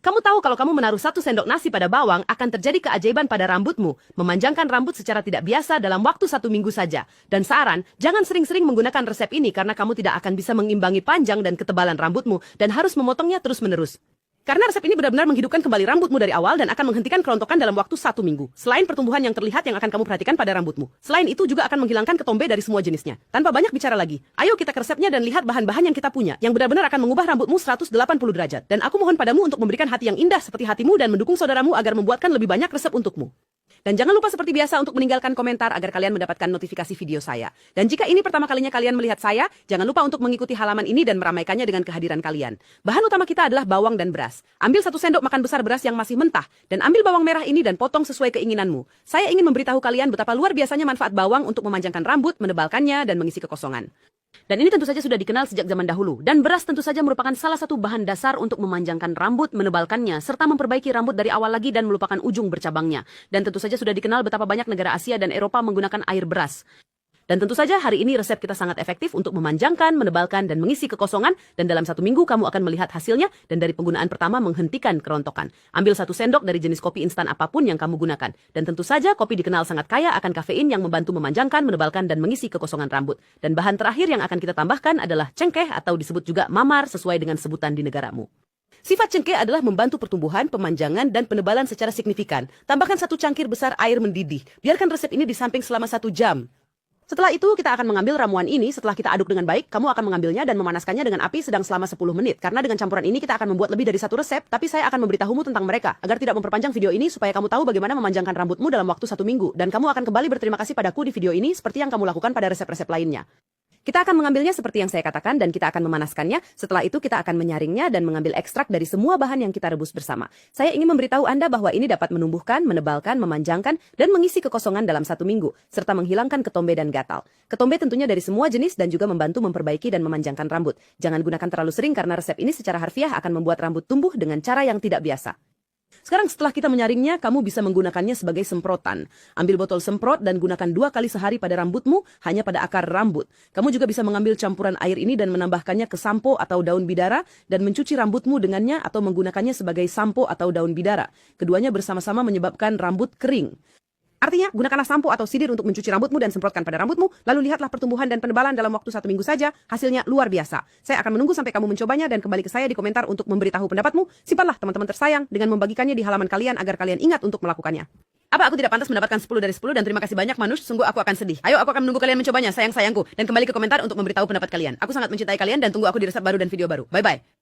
Kamu tahu kalau kamu menaruh 1 sendok nasi pada bawang akan terjadi keajaiban pada rambutmu, memanjangkan rambut secara tidak biasa dalam waktu 1 minggu saja. Dan saran, jangan sering-sering menggunakan resep ini karena kamu tidak akan bisa mengimbangi panjang dan ketebalan rambutmu dan harus memotongnya terus-menerus. Karena resep ini benar-benar menghidupkan kembali rambutmu dari awal dan akan menghentikan kerontokan dalam waktu 1 minggu. Selain pertumbuhan yang terlihat yang akan kamu perhatikan pada rambutmu. Selain itu juga akan menghilangkan ketombe dari semua jenisnya. Tanpa banyak bicara lagi, ayo kita ke resepnya dan lihat bahan-bahan yang kita punya, yang benar-benar akan mengubah rambutmu 180 derajat. Dan aku mohon padamu untuk memberikan hati yang indah seperti hatimu dan mendukung saudaramu agar membuatkan lebih banyak resep untukmu. Dan jangan lupa seperti biasa untuk meninggalkan komentar agar kalian mendapatkan notifikasi video saya. Dan jika ini pertama kalinya kalian melihat saya, jangan lupa untuk mengikuti halaman ini dan meramaikannya dengan kehadiran kalian. Bahan utama kita adalah bawang dan beras. Ambil 1 sendok makan besar beras yang masih mentah, dan ambil bawang merah ini dan potong sesuai keinginanmu. Saya ingin memberitahu kalian betapa luar biasanya manfaat bawang untuk memanjangkan rambut, menebalkannya, dan mengisi kekosongan. Dan ini tentu saja sudah dikenal sejak zaman dahulu. Dan beras tentu saja merupakan salah satu bahan dasar untuk memanjangkan rambut, menebalkannya, serta memperbaiki rambut dari awal lagi dan melupakan ujung bercabangnya. Dan tentu saja sudah dikenal betapa banyak negara Asia dan Eropa menggunakan air beras. Dan tentu saja hari ini resep kita sangat efektif untuk memanjangkan, menebalkan, dan mengisi kekosongan. Dan dalam 1 minggu kamu akan melihat hasilnya dan dari penggunaan pertama menghentikan kerontokan. Ambil 1 sendok dari jenis kopi instan apapun yang kamu gunakan. Dan tentu saja kopi dikenal sangat kaya akan kafein yang membantu memanjangkan, menebalkan, dan mengisi kekosongan rambut. Dan bahan terakhir yang akan kita tambahkan adalah cengkeh atau disebut juga mamar sesuai dengan sebutan di negaramu. Sifat cengkeh adalah membantu pertumbuhan, pemanjangan, dan penebalan secara signifikan. Tambahkan 1 cangkir besar air mendidih. Biarkan resep ini di samping selama 1 jam. Setelah itu, kita akan mengambil ramuan ini. Setelah kita aduk dengan baik, kamu akan mengambilnya dan memanaskannya dengan api sedang selama 10 menit. Karena dengan campuran ini kita akan membuat lebih dari 1 resep, tapi saya akan memberitahumu tentang mereka, agar tidak memperpanjang video ini supaya kamu tahu bagaimana memanjangkan rambutmu dalam waktu 1 minggu. Dan kamu akan kembali berterima kasih padaku di video ini seperti yang kamu lakukan pada resep-resep lainnya. Kita akan mengambilnya seperti yang saya katakan dan kita akan memanaskannya. Setelah itu kita akan menyaringnya dan mengambil ekstrak dari semua bahan yang kita rebus bersama. Saya ingin memberitahu Anda bahwa ini dapat menumbuhkan, menebalkan, memanjangkan, dan mengisi kekosongan dalam 1 minggu, serta menghilangkan ketombe dan gatal. Ketombe tentunya dari semua jenis dan juga membantu memperbaiki dan memanjangkan rambut. Jangan gunakan terlalu sering karena resep ini secara harfiah akan membuat rambut tumbuh dengan cara yang tidak biasa. Sekarang setelah kita menyaringnya, kamu bisa menggunakannya sebagai semprotan. Ambil botol semprot dan gunakan 2 kali sehari pada rambutmu, hanya pada akar rambut. Kamu juga bisa mengambil campuran air ini dan menambahkannya ke sampo atau daun bidara dan mencuci rambutmu dengannya atau menggunakannya sebagai sampo atau daun bidara. Keduanya bersama-sama menyebabkan rambut kering. Artinya, gunakanlah sampo atau sidir untuk mencuci rambutmu dan semprotkan pada rambutmu, lalu lihatlah pertumbuhan dan penebalan dalam waktu 1 minggu saja, hasilnya luar biasa. Saya akan menunggu sampai kamu mencobanya dan kembali ke saya di komentar untuk memberitahu pendapatmu. Simpanlah teman-teman tersayang dengan membagikannya di halaman kalian agar kalian ingat untuk melakukannya. Apa aku tidak pantas mendapatkan 10 dari 10 dan terima kasih banyak Manush, sungguh aku akan sedih. Ayo aku akan menunggu kalian mencobanya, sayang-sayangku, dan kembali ke komentar untuk memberitahu pendapat kalian. Aku sangat mencintai kalian dan tunggu aku di resep baru dan video baru. Bye-bye.